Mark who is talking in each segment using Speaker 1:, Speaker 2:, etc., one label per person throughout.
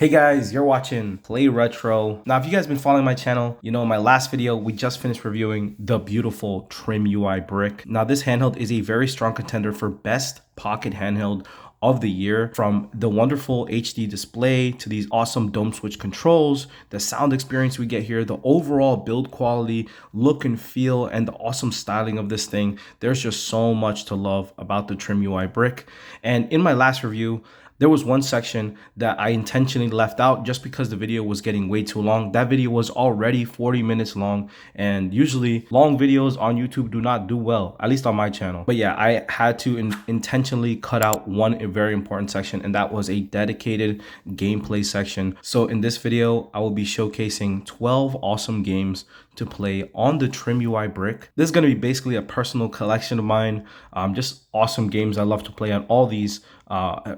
Speaker 1: Hey guys, you're watching Play Retro. Now, if you guys been following my channel, you know in my last video, we just finished reviewing the beautiful TrimUI Brick. Now, this handheld is a very strong contender for best pocket handheld of the year. From the wonderful HD display to these awesome dome switch controls, the sound experience we get here, the overall build quality, look and feel, and the awesome styling of this thing. There's just so much to love about the TrimUI Brick. And in my last review, there was one section that I intentionally left out just because the video was getting way too long. That video was already 40 minutes long, and usually long videos on YouTube do not do well, at least on my channel. But yeah, I had to intentionally cut out one very important section, and that was a dedicated gameplay section. So in this video, I will be showcasing 12 awesome games to play on the TrimUI Brick. This is going to be basically a personal collection of mine, just awesome games I love to play on all these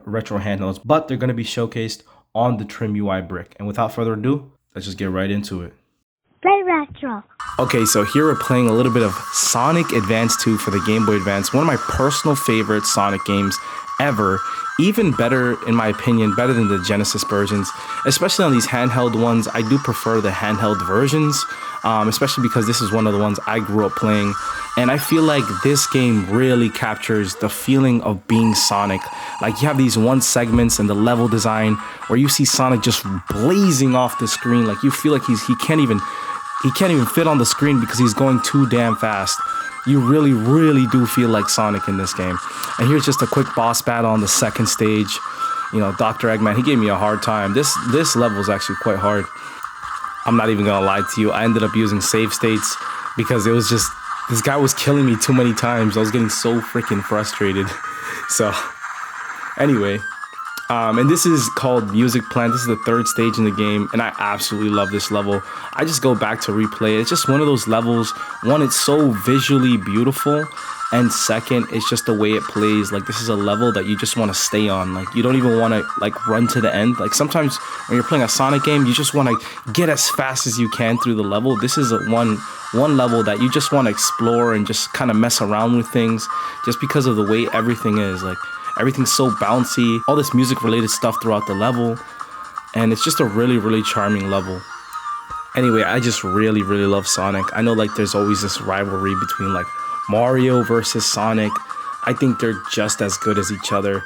Speaker 1: retro handhelds, but they're going to be showcased on the TrimUI Brick. And without further ado, let's just get right into it.
Speaker 2: Play Retro.
Speaker 1: Okay, so here we're playing a little bit of Sonic Advance 2 for the Game Boy Advance, one of my personal favorite Sonic games ever. Even better, in my opinion, better than the Genesis versions, especially on these handheld ones. I do prefer the handheld versions, especially because this is one of the ones I grew up playing. And I feel like this game really captures the feeling of being Sonic. Like, you have these one segments and the level design where you see Sonic just blazing off the screen. Like, you feel like he can't even fit on the screen because he's going too damn fast. You really do feel like Sonic in this game. And here's just a quick boss battle on the second stage. You know, Dr. Eggman, he gave me a hard time. This level is actually quite hard. I'm not even gonna lie to you. I ended up using save states because it was just, this guy was killing me too many times. I was getting so freaking frustrated. So anyway, and this is called Music Plant. This is the third stage in the game, and I absolutely love this level. I just go back to replay it. It's just one of those levels. One, it's so visually beautiful, and second, it's just the way it plays. Like, this is a level that you just want to stay on. Like, you don't even want to like run to the end. Like, sometimes when you're playing a Sonic game, you just want to get as fast as you can through the level. This is one level that you just want to explore and just kind of mess around with things, just because of the way everything is. Like, everything's so bouncy, all this music related stuff throughout the level, and it's just a really charming level. Anyway, I just really love Sonic. I know, like, there's always this rivalry between like Mario versus Sonic. I think they're just as good as each other.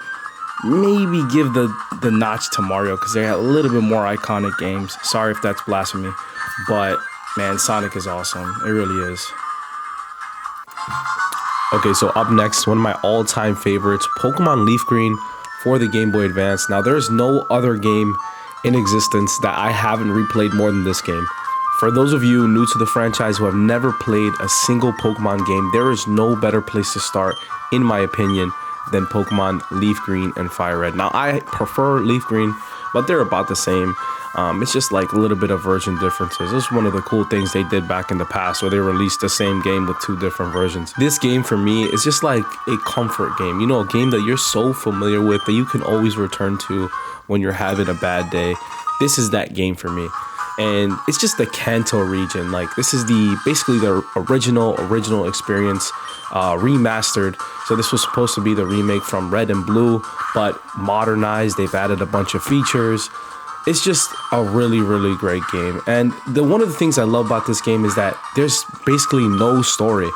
Speaker 1: Maybe give the notch to Mario because they have a little bit more iconic games. Sorry if that's blasphemy, but man, Sonic is awesome. It really is. Okay, so up next, one of my all-time favorites, Pokemon Leafgreen for the Game Boy Advance. Now, there's no other game in existence that I haven't replayed more than this game. For those of you new to the franchise who have never played a single Pokemon game, there is no better place to start, in my opinion, than Pokemon Leaf Green and Fire Red. Now, I prefer Leaf Green, but they're about the same. It's just like a little bit of version differences. This is one of the cool things they did back in the past, where they released the same game with two different versions. This game for me is just like a comfort game. You know, a game that you're so familiar with that you can always return to when you're having a bad day. This is that game for me. And it's just the Kanto region. Like, this is basically the original experience, remastered. So this was supposed to be the remake from Red and Blue, but modernized. They've added a bunch of features. It's just a really great game. And one of the things I love about this game is that there's basically no story.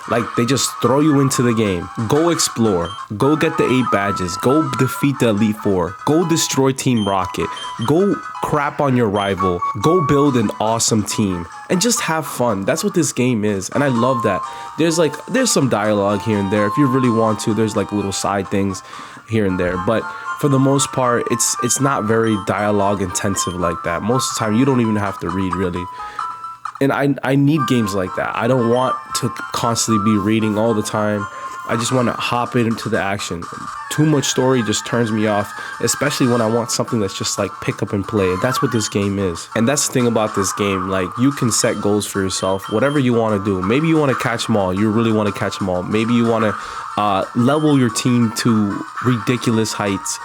Speaker 1: Like, they just throw you into the game. Go explore. Go get the 8 badges. Go defeat the Elite Four. Go destroy Team Rocket. Go crap on your rival. Go build an awesome team. And just have fun. That's what this game is. And I love that. There's some dialogue here and there. If you really want to, there's like little side things here and there. But for the most part, it's not very dialogue intensive like that. Most of the time, you don't even have to read, really. And I need games like that. I don't want to constantly be reading all the time. I just want to hop into the action. Too much story just turns me off, especially when I want something that's just like pick up and play. That's what this game is. And that's the thing about this game. Like, you can set goals for yourself, whatever you want to do. Maybe you want to catch them all. You really want to catch them all. Maybe you want to level your team to ridiculous heights.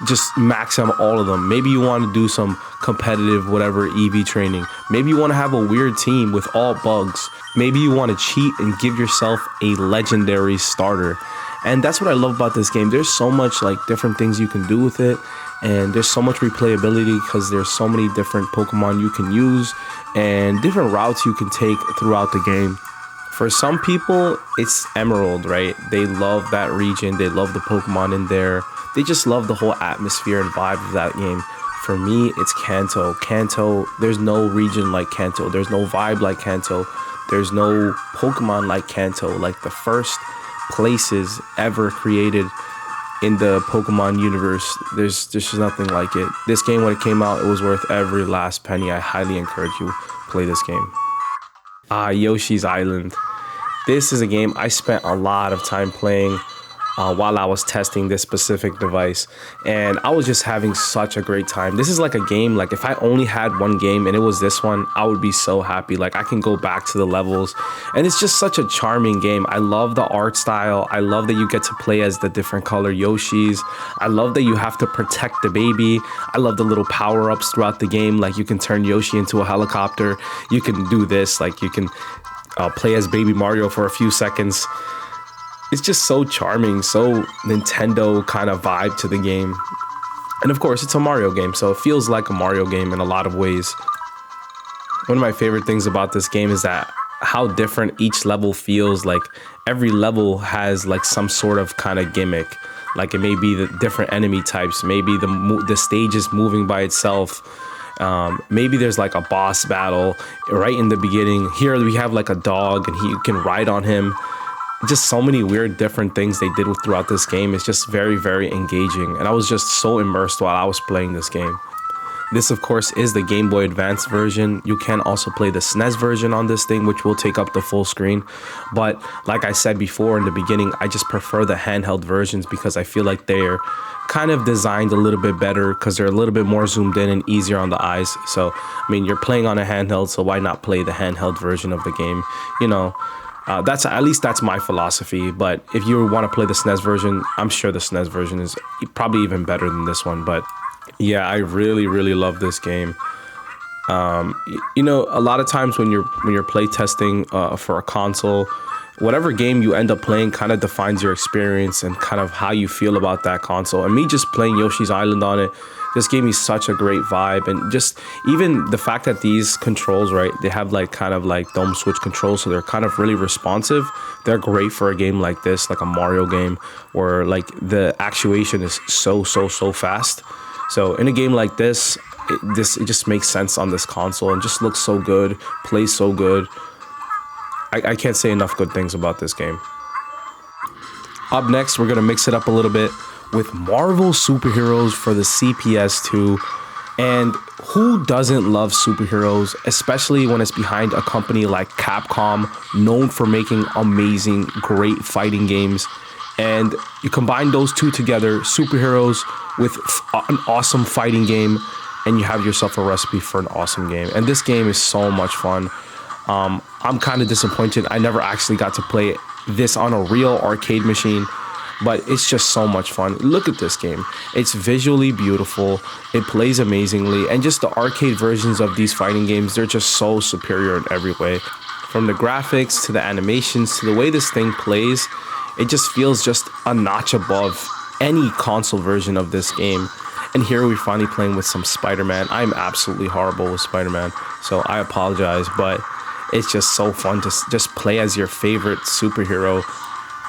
Speaker 1: Just max out all of them. Maybe you want to do some competitive whatever EV training. Maybe you want to have a weird team with all bugs. Maybe you want to cheat and give yourself a legendary starter. And that's what I love about this game. There's so much like different things you can do with it. and there's so much replayability because there's so many different Pokemon you can use and different routes you can take throughout the game. For some people, it's Emerald, right? They love that region, they love the Pokemon in there, they just love the whole atmosphere and vibe of that game. For me, it's Kanto. Kanto, there's no region like Kanto, there's no vibe like Kanto, there's no Pokemon like Kanto. Like the first places ever created in the Pokemon universe, there's just nothing like it. This game, when it came out, it was worth every last penny. I highly encourage you play this game. Yoshi's Island. This is a game I spent a lot of time playing while I was testing this specific device, and I was just having such a great time. This is like a game, like if I only had one game and it was this one, I would be so happy. Like I can go back to the levels, and it's just such a charming game. I love the art style. I love that you get to play as the different color Yoshis. I love that you have to protect the baby. I love the little power-ups throughout the game. Like you can turn Yoshi into a helicopter. You can do this, like you can play as baby Mario for a few seconds. It's just so charming, so Nintendo kind of vibe to the game. And of course, it's a Mario game, so it feels like a Mario game in a lot of ways. One of my favorite things about this game is that how different each level feels. Like every level has like some sort of kind of gimmick. Like it may be the different enemy types, maybe the stage is moving by itself. Maybe there's like a boss battle right in the beginning. Here we have like a dog and you can ride on him. Just so many weird different things they did throughout this game. It's just very, very engaging, and I was just so immersed while I was playing this game. This of course is the Game Boy Advance version. You can also play the SNES version on this thing, which will take up the full screen, but like I said before in the beginning, I just prefer the handheld versions because I feel like they're kind of designed a little bit better because they're a little bit more zoomed in and easier on the eyes. So I mean, you're playing on a handheld, so why not play the handheld version of the game, you know? That's at least that's my philosophy. But if you want to play the SNES version, I'm sure the SNES version is probably even better than this one. But yeah, I really love this game. You know, a lot of times when you're play testing for a console, whatever game you end up playing kind of defines your experience and kind of how you feel about that console. And me just playing Yoshi's Island on it just gave me such a great vibe. And just even the fact that these controls, right, they have like kind of like dome switch controls, so they're kind of really responsive. They're great for a game like this, like a Mario game, where like the actuation is so fast. So in a game like this, it just makes sense on this console and just looks so good, plays so good. I can't say enough good things about this game. Up next, we're gonna mix it up a little bit with Marvel superheroes for the CPS2. And who doesn't love superheroes, especially when it's behind a company like Capcom, known for making amazing, great fighting games. And you combine those two together, superheroes with an awesome fighting game, and you have yourself a recipe for an awesome game. And this game is so much fun. I'm kind of disappointed I never actually got to play this on a real arcade machine, but it's just so much fun. Look at this game. It's visually beautiful, it plays amazingly, and just the arcade versions of these fighting games, they're just so superior in every way. From the graphics to the animations to the way this thing plays, it just feels just a notch above any console version of this game. And here we're finally playing with some Spider-Man. I'm absolutely horrible with Spider-Man, so I apologize, but it's just so fun to just play as your favorite superhero.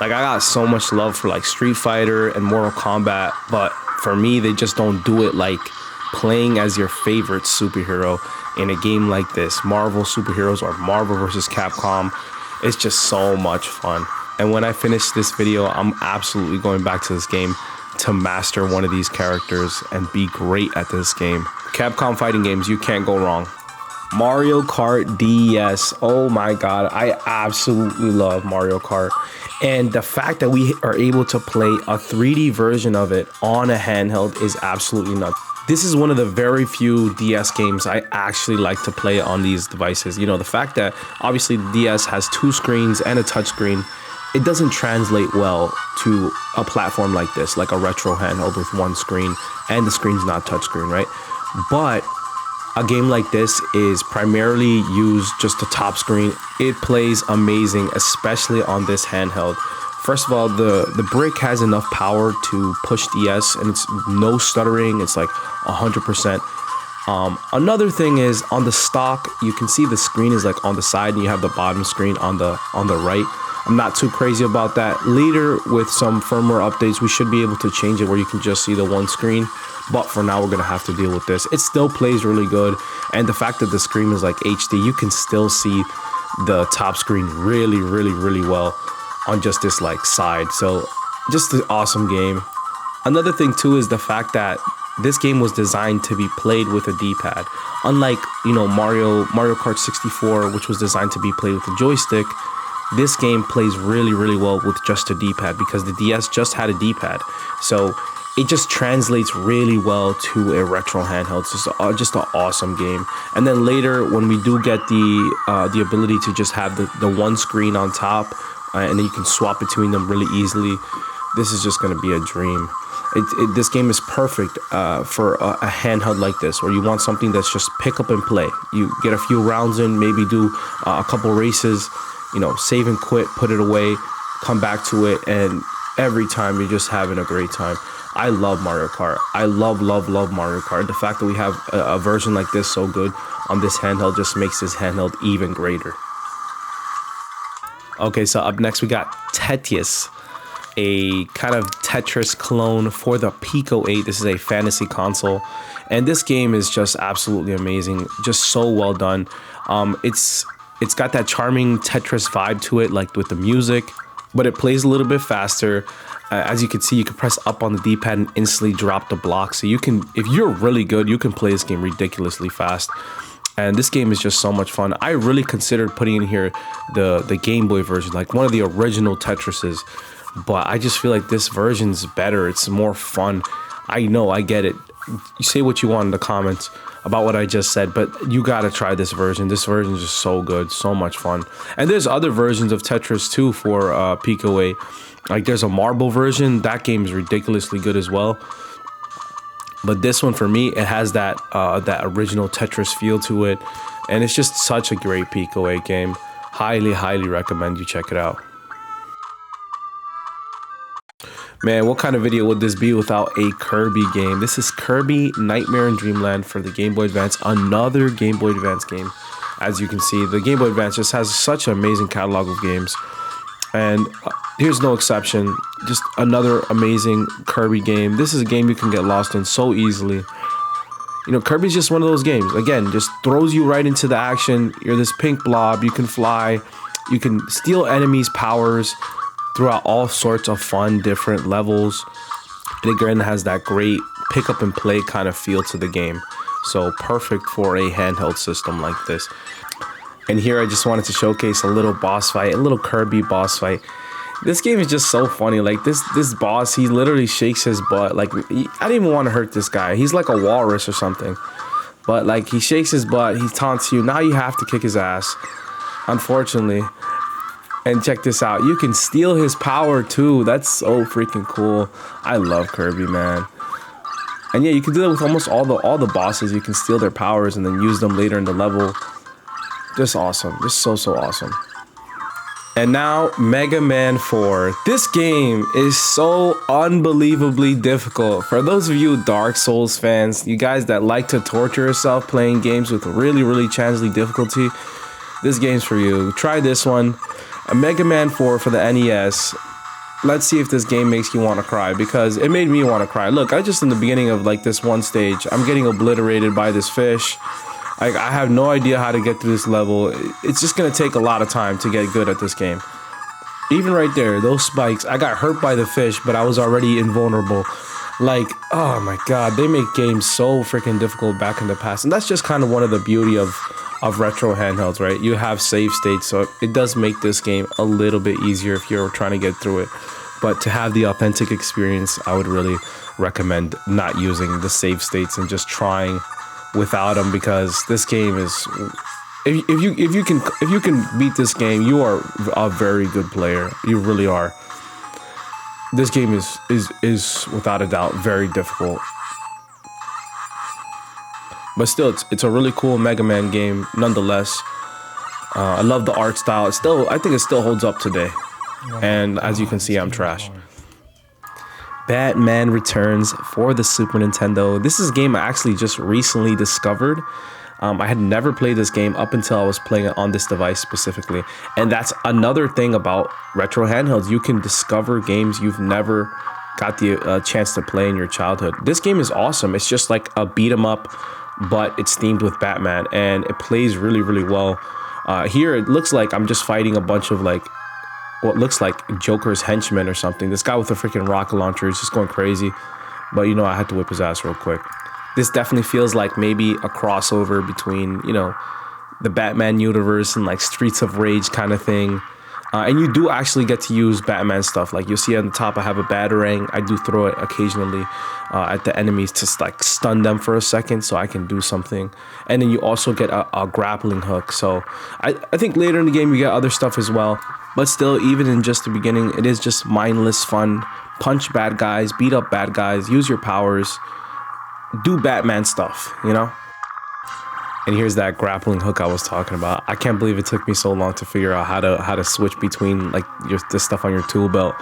Speaker 1: Like, I got so much love for like Street Fighter and Mortal Kombat, but for me, they just don't do it like playing as your favorite superhero in a game like this. Marvel superheroes or Marvel vs. Capcom. It's just so much fun. And when I finish this video, I'm absolutely going back to this game to master one of these characters and be great at this game. Capcom fighting games, you can't go wrong. Mario Kart DS. Oh my god, I absolutely love Mario Kart. And the fact that we are able to play a 3D version of it on a handheld is absolutely nuts. This is one of the very few DS games I actually like to play on these devices. You know, the fact that obviously the DS has 2 screens and a touchscreen, it doesn't translate well to a platform like this, like a retro handheld with 1 screen and the screen's not touchscreen, right? But a game like this is primarily used just the top screen. It plays amazing, especially on this handheld. First of all, the brick has enough power to push DS, and it's no stuttering. It's like 100%. Another thing is on the stock, you can see the screen is like on the side, and you have the bottom screen on the right. I'm not too crazy about that. Later, with some firmware updates, we should be able to change it where you can just see the one screen. But for now, we're gonna have to deal with this. It still plays really good, and the fact that the screen is like HD, you can still see the top screen really well on just this like side. So just an awesome game. Another thing too is the fact that this game was designed to be played with a D-pad. Unlike, you know, Mario Kart 64, which was designed to be played with a joystick, this game plays really well with just a D-pad because the DS just had a D-pad. So it just translates really well to a retro handheld. It's just an awesome game. And then later, when we do get the ability to just have the one screen on top, and then you can swap between them really easily, this is just going to be a dream. This game is perfect for a handheld like this, where you want something that's just pick up and play. You get a few rounds in, maybe do a couple races, you know, save and quit, put it away, come back to it, and every time you're just having a great time. I love Mario Kart. I love Mario Kart. The fact that we have a version like this so good on this handheld just makes this handheld even greater. Okay, so up next we got Tetyis, a kind of Tetris clone for the PICO8. This is a fantasy console, and this game is just absolutely amazing, just so well done. It's got that charming Tetris vibe to it, like with the music, but it plays a little bit faster. As you can see, you can press up on the D-pad and instantly drop the block. So you can, if you're really good, you can play this game ridiculously fast. And this game is just so much fun. I really considered putting in here the Game Boy version, like one of the original Tetrises. But I just feel like this version's better. It's more fun. I know, I get it. You say what you want in the comments about what I just said, but you gotta try this version. This version is just so good, so much fun. And there's other versions of Tetris too for PICO8. Like there's a marble version. That game is ridiculously good as well. But this one for me, it has that original Tetris feel to it, and it's just such a great PICO8 game. Highly recommend you check it out. Man, what kind of video would this be without a Kirby game? This is Kirby Nightmare in Dreamland for the Game Boy Advance. Another Game Boy Advance game. As you can see, the Game Boy Advance just has such an amazing catalog of games. And here's no exception. Just another amazing Kirby game. This is a game you can get lost in so easily. You know, Kirby's just one of those games. Again, just throws you right into the action. You're this pink blob. You can fly. You can steal enemies' powers throughout all sorts of fun, different levels. And again, it has that great pick up and play kind of feel to the game. So perfect for a handheld system like this. And here I just wanted to showcase a little boss fight, a little Kirby boss fight. This game is just so funny. Like this boss, he literally shakes his butt. Like I didn't even want to hurt this guy. He's like a walrus or something. But like he shakes his butt, he taunts you. Now you have to kick his ass, unfortunately. And check this out. You can steal his power too. That's so freaking cool. I love Kirby, man. And yeah, you can do that with almost all the bosses. You can steal their powers and then use them later in the level. Just awesome. Just so awesome. And now Megaman 4. This game is so unbelievably difficult. For those of you Dark Souls fans, you guys that like to torture yourself playing games with really challenging difficulty, this game's for you. Try this one. A Megaman 4 for the NES. Let's see if this game makes you want to cry, because it made me want to cry. Look, I just in the beginning of like this one stage, I'm getting obliterated by this fish. Like I have no idea how to get through this level. It's just gonna take a lot of time to get good at this game. Even right there, those spikes, I got hurt by the fish, but I was already invulnerable. Like, oh my god, they make games so freaking difficult back in the past. And that's just kind of one of the beauty of retro handhelds, right? You have save states, so it does make this game a little bit easier if you're trying to get through it. But to have the authentic experience, I would really recommend not using the save states and just trying without them, because this game is, if you can beat this game, you are a very good player. You really are. This game is without a doubt very difficult. But still, it's a really cool Mega Man game nonetheless. I love the art style. I think it still holds up today. And as you can see, I'm trash. Batman Returns for the Super Nintendo. This is a game I actually just recently discovered. I had never played this game up until I was playing it on this device specifically. And that's another thing about retro handhelds. You can discover games you've never got the chance to play in your childhood. This game is awesome. It's just like a beat 'em up, but it's themed with Batman, and it plays really, really well. Here, it looks like I'm just fighting a bunch of like what looks like Joker's henchmen or something. This guy with a freaking rocket launcher is just going crazy. But you know, I had to whip his ass real quick. This definitely feels like maybe a crossover between, you know, the Batman universe and like Streets of Rage kind of thing. And you do actually get to use Batman stuff. Like you'll see on the top, I have a batarang. I do throw it occasionally at the enemies to like stun them for a second so I can do something. And then you also get a grappling hook. So I think later in the game you get other stuff as well. But still, even in just the beginning, it is just mindless fun. Punch bad guys, beat up bad guys, use your powers, do Batman stuff, you know? And here's that grappling hook I was talking about. I can't believe it took me so long to figure out how to switch between like the stuff on your tool belt.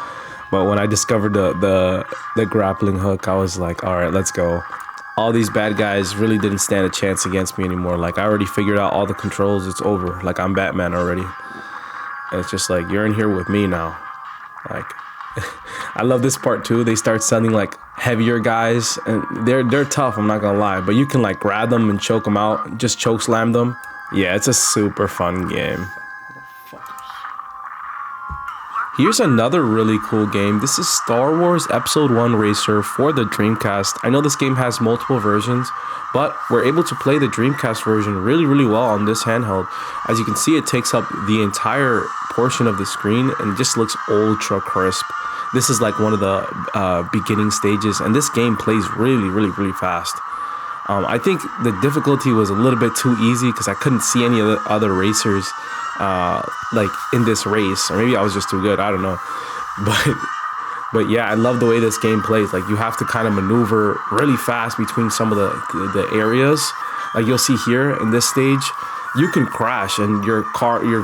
Speaker 1: But when I discovered the grappling hook, I was like, all right, let's go. All these bad guys really didn't stand a chance against me anymore. Like I already figured out all the controls. It's over. Like I'm Batman already. And it's just like, you're in here with me now. Like, I love this part too. They start sending like heavier guys, and they're tough, I'm not gonna lie. But you can like grab them and choke them out, just choke slam them. Yeah, it's a super fun game. Here's another really cool game. This is Star Wars Episode 1 Racer for the Dreamcast. I know this game has multiple versions, but we're able to play the Dreamcast version really, really well on this handheld. As you can see, it takes up the entire portion of the screen and just looks ultra crisp. This is like one of the beginning stages, and this game plays really, really, really fast. I think the difficulty was a little bit too easy because I couldn't see any of the other racers like in this race, or maybe I was just too good, I don't know. But yeah, I love the way this game plays. Like you have to kind of maneuver really fast between some of the areas. Like you'll see here in this stage, you can crash and your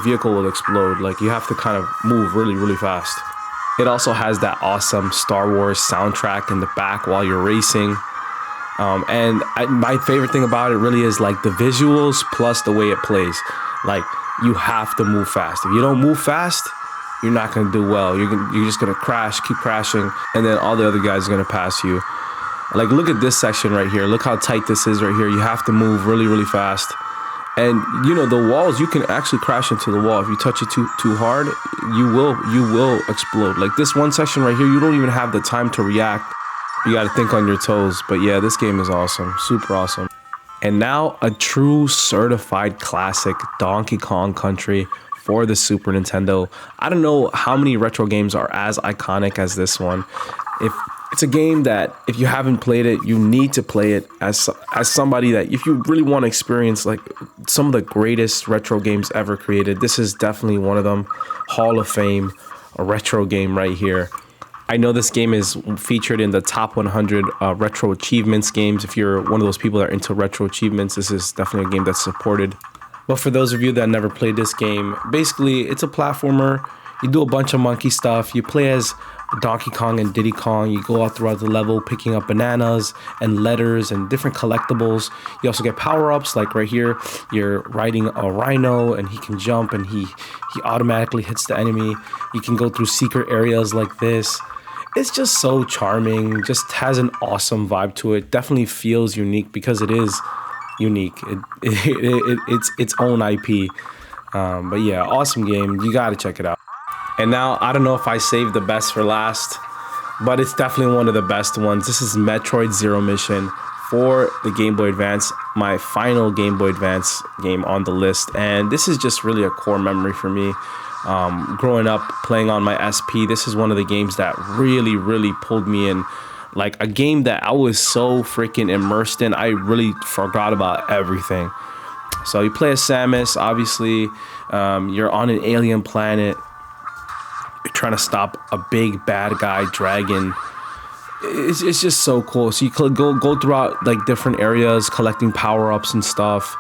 Speaker 1: vehicle will explode. Like you have to kind of move really, really fast. It also has that awesome Star Wars soundtrack in the back while you're racing. My favorite thing about it really is like the visuals plus the way it plays. Like you have to move fast. If you don't move fast, you're not going to do well. You're just going to crash, keep crashing, and then all the other guys are going to pass you. Like look at this section right here. Look how tight this is right here. You have to move really, really fast. And you know, the walls, you can actually crash into the wall. If you touch it too hard, you will explode. Like this one section right here, you don't even have the time to react. You got to think on your toes. But yeah, this game is awesome, super awesome. And now a true certified classic, Donkey Kong Country for the Super Nintendo. I don't know how many retro games are as iconic as this one. It's a game that if you haven't played it, you need to play it as somebody that if you really want to experience like some of the greatest retro games ever created, this is definitely one of them. Hall of Fame, a retro game right here. I know this game is featured in the top 100 retro achievements games. If you're one of those people that are into retro achievements, this is definitely a game that's supported. But for those of you that never played this game, basically it's a platformer. You do a bunch of monkey stuff. You play as Donkey Kong and Diddy Kong. You go out throughout the level picking up bananas and letters and different collectibles. You also get power-ups, like right here you're riding a rhino and he can jump and he automatically hits the enemy. You can go through secret areas like this. It's just so charming, just has an awesome vibe to it. Definitely feels unique because it is unique. It's its own IP. But yeah, awesome game. You gotta check it out. And now, I don't know if I saved the best for last, but it's definitely one of the best ones. This is Metroid Zero Mission for the Game Boy Advance, my final Game Boy Advance game on the list. And this is just really a core memory for me. Growing up, playing on my SP, this is one of the games that really, really pulled me in. Like a game that I was so freaking immersed in, I really forgot about everything. So you play as Samus, obviously, you're on an alien planet. You're trying to stop a big bad guy dragon, it's just so cool. So you could go throughout like different areas collecting power-ups and stuff.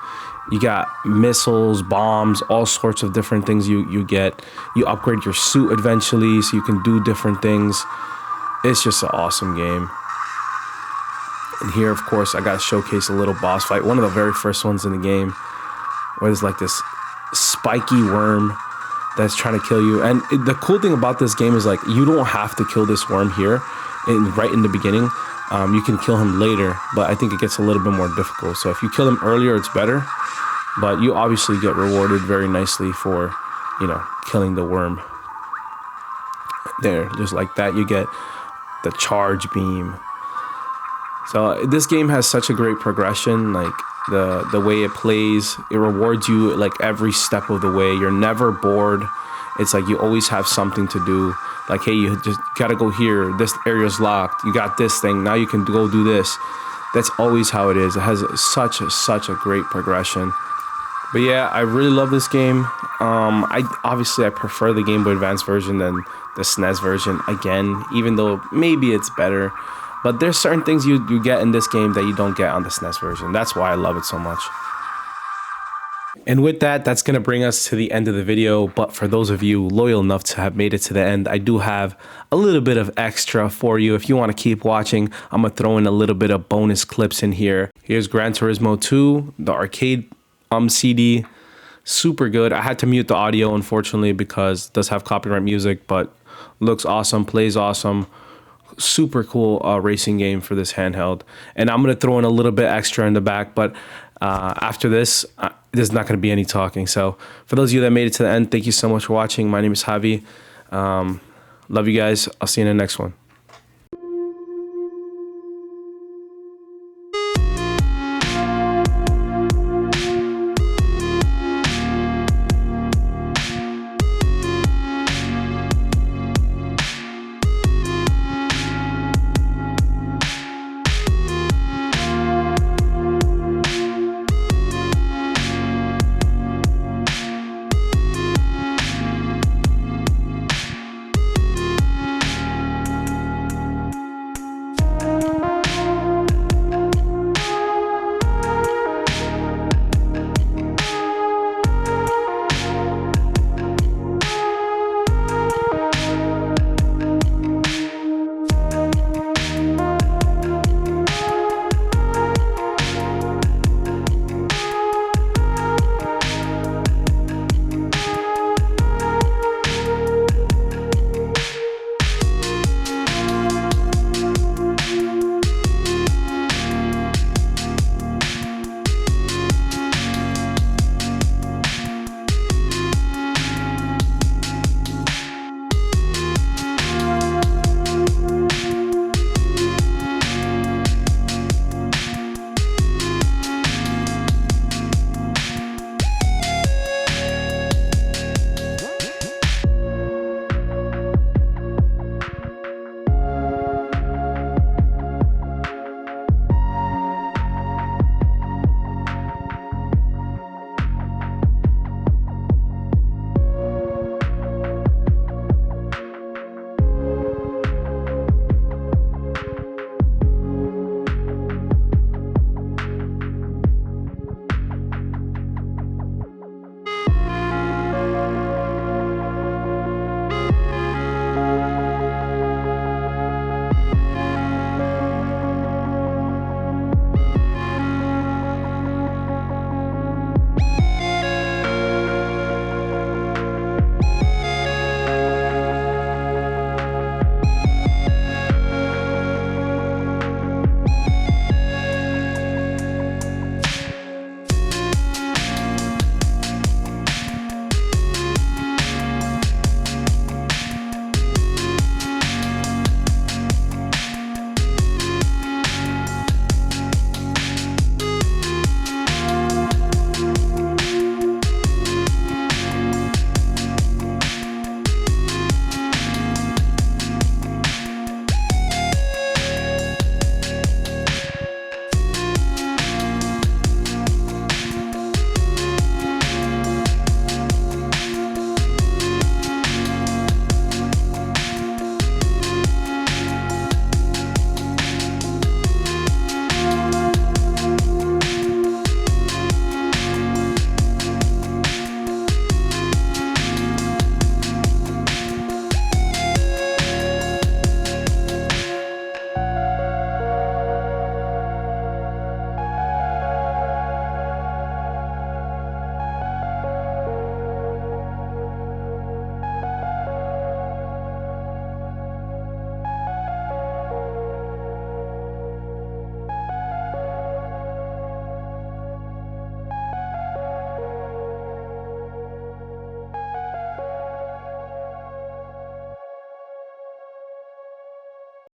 Speaker 1: You got missiles, bombs, all sorts of different things you get. You upgrade your suit eventually so you can do different things. It's just an awesome game. And here, of course, I got to showcase a little boss fight. One of the very first ones in the game, where there's like this spiky worm that's trying to kill you. And the cool thing about this game is like you don't have to kill this worm here right in the beginning. You can kill him later, but I think it gets a little bit more difficult. So if you kill him earlier, it's better. But you obviously get rewarded very nicely for, you know, killing the worm. There, just like that, you get the charge beam. So this game has such a great progression. Like the way it plays, it rewards you like every step of the way. You're never bored. It's like you always have something to do. Like, hey, you just gotta go here. This area's locked. You got this thing. Now you can go do this. That's always how it is. It has such a great progression. But yeah, I really love this game. I prefer the Game Boy Advance version than the SNES version. Again, even though maybe it's better. But there's certain things you get in this game that you don't get on the SNES version. That's why I love it so much. And with that, that's going to bring us to the end of the video. But for those of you loyal enough to have made it to the end, I do have a little bit of extra for you. If you want to keep watching, I'm going to throw in a little bit of bonus clips in here. Here's Gran Turismo 2, the arcade CD. Super good. I had to mute the audio, unfortunately, because it does have copyright music, but looks awesome, plays awesome. Super cool racing game for this handheld. And I'm going to throw in a little bit extra in the back, but after this, there's not going to be any talking. So for those of you that made it to the end, thank you so much for watching. My name is Javi. Love you guys. I'll see you in the next one.